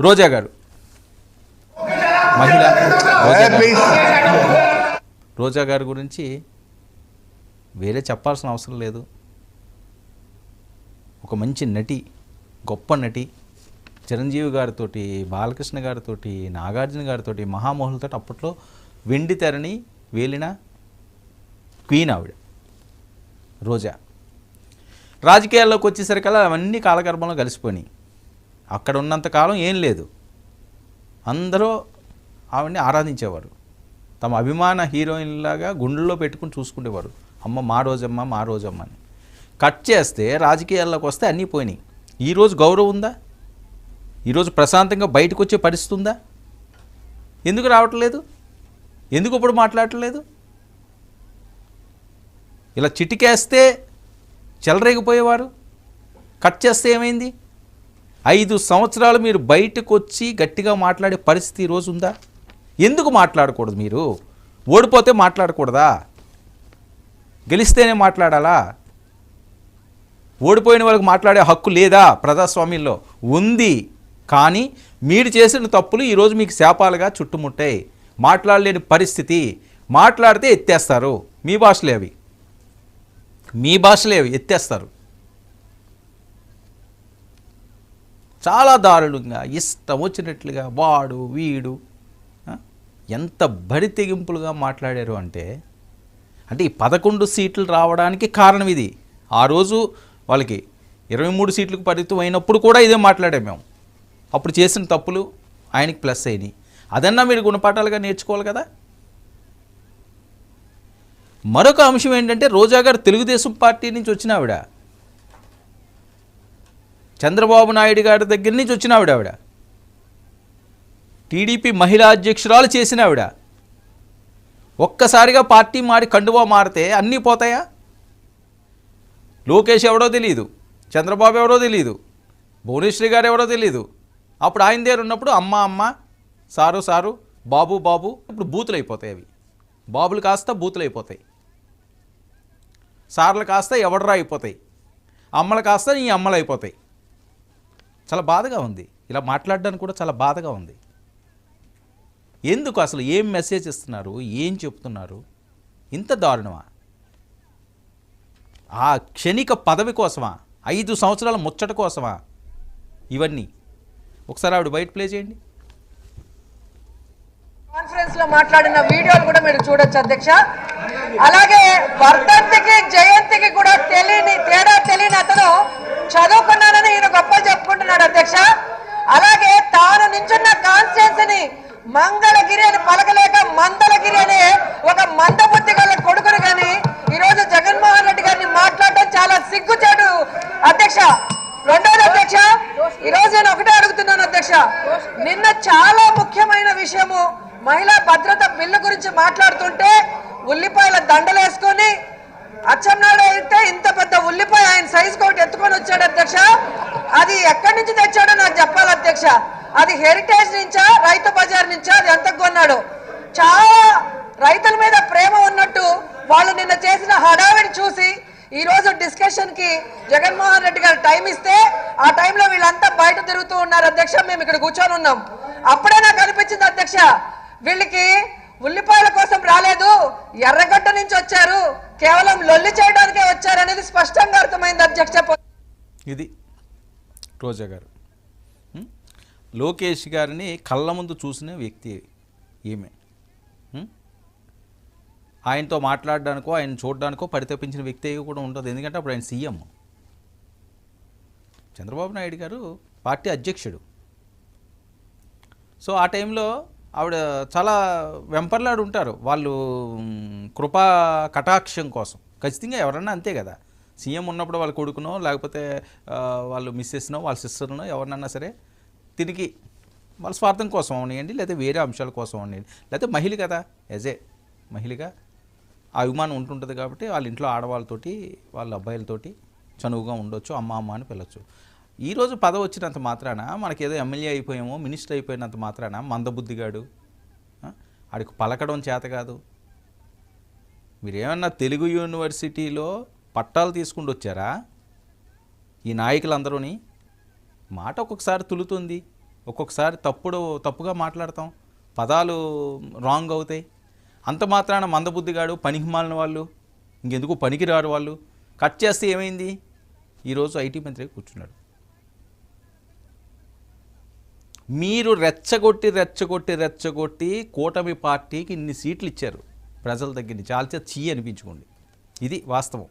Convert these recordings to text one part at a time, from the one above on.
రోజా గారు మహిళ రోజా గారి గురించి వేరే చెప్పాల్సిన అవసరం లేదు. ఒక మంచి నటి, గొప్ప నటి. చిరంజీవి గారితో, బాలకృష్ణ గారితో, నాగార్జున గారితో, మహామోహులతో అప్పట్లో వెండి తెరని వేలిన క్వీన్ ఆవిడ రోజా. రాజకీయాల్లోకి వచ్చేసరికల్లా అవన్నీ కాలగర్భంలో కలిసిపోయినాయి. అక్కడ ఉన్నంతకాలం ఏం లేదు, అందరూ ఆవిడని ఆరాధించేవారు. తమ అభిమాన హీరోయిన్లాగా గుండెల్లో పెట్టుకుని చూసుకునేవారు. అమ్మ మా రోజమ్మ, మా రోజమ్మ అని. కట్ చేస్తే రాజకీయాల్లోకి వస్తే అన్నీ పోయినాయి. ఈరోజు గౌరవం ఉందా? ఈరోజు ప్రశాంతంగా బయటకు వచ్చే పరిస్థితి ఉందా? ఎందుకు రావట్లేదు? ఎందుకు ఇప్పుడు మాట్లాడట్లేదు? ఇలా చిటికేస్తే చెలరేగిపోయేవారు, కట్ చేస్తే ఏమైంది? 5 సంవత్సరాలు మీరు బయటకు వచ్చి గట్టిగా మాట్లాడే పరిస్థితి ఈరోజు ఉందా? ఎందుకు మాట్లాడకూడదు? మీరు ఓడిపోతే మాట్లాడకూడదా? గెలిస్తేనే మాట్లాడాలా? ఓడిపోయిన వాళ్ళకి మాట్లాడే హక్కు లేదా? ప్రజాస్వామ్యంలో ఉంది. కానీ మీరు చేసిన తప్పులు ఈరోజు మీకు శాపాలుగా చుట్టుముట్టాయి. మాట్లాడలేని పరిస్థితి. మాట్లాడితే ఎత్తేస్తారు. మీ భాషలే అవి, మీ భాషలే అవి, ఎత్తేస్తారు. చాలా దారుణంగా ఇష్టం వచ్చినట్లుగా వాడు వీడు ఎంత బరి తెగింపులుగా మాట్లాడారు అంటే ఈ 11 సీట్లు రావడానికి కారణం ఇది. ఆ రోజు వాళ్ళకి 23 సీట్లకు పరిమితం అయినప్పుడు కూడా ఇదే మాట్లాడాం మేము. అప్పుడు చేసిన తప్పులు ఆయనకి ప్లస్ అయినాయి. అదన్నా మీరు గుణపాఠాలుగా నేర్చుకోవాలి కదా. మరొక అంశం ఏంటంటే, రోజా గారు తెలుగుదేశం పార్టీ నుంచి వచ్చిన ఆవిడ, చంద్రబాబు నాయుడు గారి దగ్గర నుంచి వచ్చిన ఆవిడ, టీడీపీ మహిళా అధ్యక్షురాలు చేసిన ఆవిడ. ఒక్కసారిగా పార్టీ మారి కండువా మారితే అన్నీ పోతాయా? లోకేష్ ఎవడో తెలియదు, చంద్రబాబు ఎవరో తెలియదు, భువనేశ్వరి గారు ఎవరో తెలియదు. అప్పుడు ఆయన దగ్గర ఉన్నప్పుడు అమ్మ అమ్మ, సారు సారు, బాబు బాబు. ఇప్పుడు బూతులు అయిపోతాయి. అవి బాబులు కాస్త బూతులు అయిపోతాయి, సార్లు కాస్త ఎవడరా అయిపోతాయి, అమ్మలు కాస్త ఈ అమ్మలు అయిపోతాయి. చాలా బాధగా ఉంది. ఇలా మాట్లాడడానికి కూడా చాలా బాధగా ఉంది. ఎందుకు అసలు? ఏం మెసేజ్ ఇస్తున్నారు? ఏం చెప్తున్నారు? ఇంత దారుణమా? ఆ క్షణిక పదవి కోసమా? 5 సంవత్సరాల ముచ్చట కోసమా ఇవన్నీ? ఒకసారి ఆవిడ బయట ప్లే చేయండి. కాన్ఫరెన్స్ లో మాట్లాడిన వీడియోలు కూడా మీరు చూడొచ్చు అధ్యక్ష. అలాగే వర్ధంతికి జయంతికి కూడా తేడా తెలియని అతను చదువుకున్నానని ఈయన గొప్పలు చెప్పుకుంటున్నాడు అధ్యక్ష. అలాగే తాను నించున్న కాన్స్టిట్యున్సీని మంగళగిరి అని పలకలేక మందలగిరి అనే ఒక మందబుద్ధి గల కొడుకుని కానీ ఈరోజు జగన్మోహన్ రెడ్డి గారిని మాట్లాడటం చాలా సిగ్గుచేటు అధ్యక్ష. రెండోది అధ్యక్ష, ఈరోజు నేను ఒకటే అడుగుతున్నాను అధ్యక్ష. నిన్న చాలా ముఖ్యమైన విషయము, మహిళా భద్రత బిల్లు గురించి మాట్లాడుతుంటే ఉల్లిపాయల దండలేసుకొని అచ్చెన్నాయుడు అయితే ఇంత పెద్ద ఉల్లిపాయ ఆయన సైజు ఒకటి ఎత్తుకొని వచ్చాడు అధ్యక్ష. అది ఎక్కడి నుంచి తెచ్చాడో నాకు చెప్పాలి అధ్యక్ష. అది హెరిటేజ్ నుంచా, రైతు బజార్ నుంచా, అది ఎంత కొన్నాడు? చాలా రైతుల మీద ప్రేమ ఉన్నట్టు వాళ్ళు నిన్న చేసిన హడావిడి చూసి ఈ రోజు డిస్కషన్ కి జగన్మోహన్ రెడ్డి గారు టైం ఇస్తే ఆ టైంలో వీళ్ళంతా బయట తిరుగుతూ ఉన్నారు అధ్యక్ష. మేము ఇక్కడ కూర్చొని ఉన్నాం. అప్పుడే నాకు అనిపించింది అధ్యక్ష, వీళ్ళకి ఉల్లిపాయల కోసం రాలేదు, ఎర్రగడ్డ నుంచి వచ్చారు, కేవలం లొల్లి చేయడానికే వచ్చారు అనేది స్పష్టంగా అర్థమైంది అధ్యక్ష. ఇది రోజా గారు. లోకేష్ గారిని కళ్ళ ముందు చూసిన వ్యక్తి ఈమె. ఆయనతో మాట్లాడడానికో ఆయన చూడడానికో పరితపించిన వ్యక్తి కూడా ఉంటుంది. ఎందుకంటే అప్పుడు ఆయన సీఎం, చంద్రబాబు నాయుడు గారు పార్టీ అధ్యక్షుడు. సో ఆ టైంలో ఆవిడ చాలా వెంపర్లాడు ఉంటారు వాళ్ళు, కృపా కటాక్షం కోసం. ఖచ్చితంగా ఎవరన్నా అంతే కదా. సీఎం ఉన్నప్పుడు వాళ్ళ కొడుకునో లేకపోతే వాళ్ళు మిస్సెస్నో వాళ్ళ సిస్టర్నో ఎవరినన్నా సరే తిరిగి వాళ్ళ స్వార్థం కోసం అవనియండి, లేకపోతే వేరే అంశాల కోసం అవనియండి, లేకపోతే మహిళ కదా, యాజ్ ఏ మహిళగా ఆ అభిమానం ఉంటుంటుంది. కాబట్టి వాళ్ళ ఇంట్లో ఆడవాళ్ళతోటి వాళ్ళ అబ్బాయిలతోటి చనువుగా ఉండొచ్చు, అమ్మ అమ్మ అని పిలవచ్చు. ఈరోజు పదవి వచ్చినంత మాత్రాన మనకేదో ఎమ్మెల్యే అయిపోయామో, మినిస్టర్ అయిపోయినంత మాత్రాన మందబుద్ధిగాడు, ఆడికి పలకడం చేత కాదు. మీరేమన్నా తెలుగు యూనివర్సిటీలో పట్టాలు తీసుకుంటూ వచ్చారా ఈ నాయకులందరూని? మాట ఒక్కొక్కసారి తులుతుంది, ఒక్కొక్కసారి తప్పుగా మాట్లాడతాం, పదాలు రాంగ్ అవుతాయి. అంత మాత్రాన మందబుద్ధిగాడు, పనికిమాలిన వాళ్ళు, ఇంకెందుకు పనికిరారు వాళ్ళు కట్ చేస్తే ఏమైంది? ఈరోజు ఐటీ మంత్రి కూర్చున్నాడు. మీరు రెచ్చగొట్టి కూటమి పార్టీకి ఇన్ని సీట్లు ఇచ్చారు ప్రజల దగ్గర నుంచి. చాల్చే చీ అనిపించుకోండి, ఇది వాస్తవం.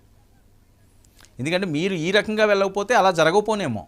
ఎందుకంటే మీరు ఈ రకంగా వెళ్ళకపోతే అలా జరగకపోనేమో.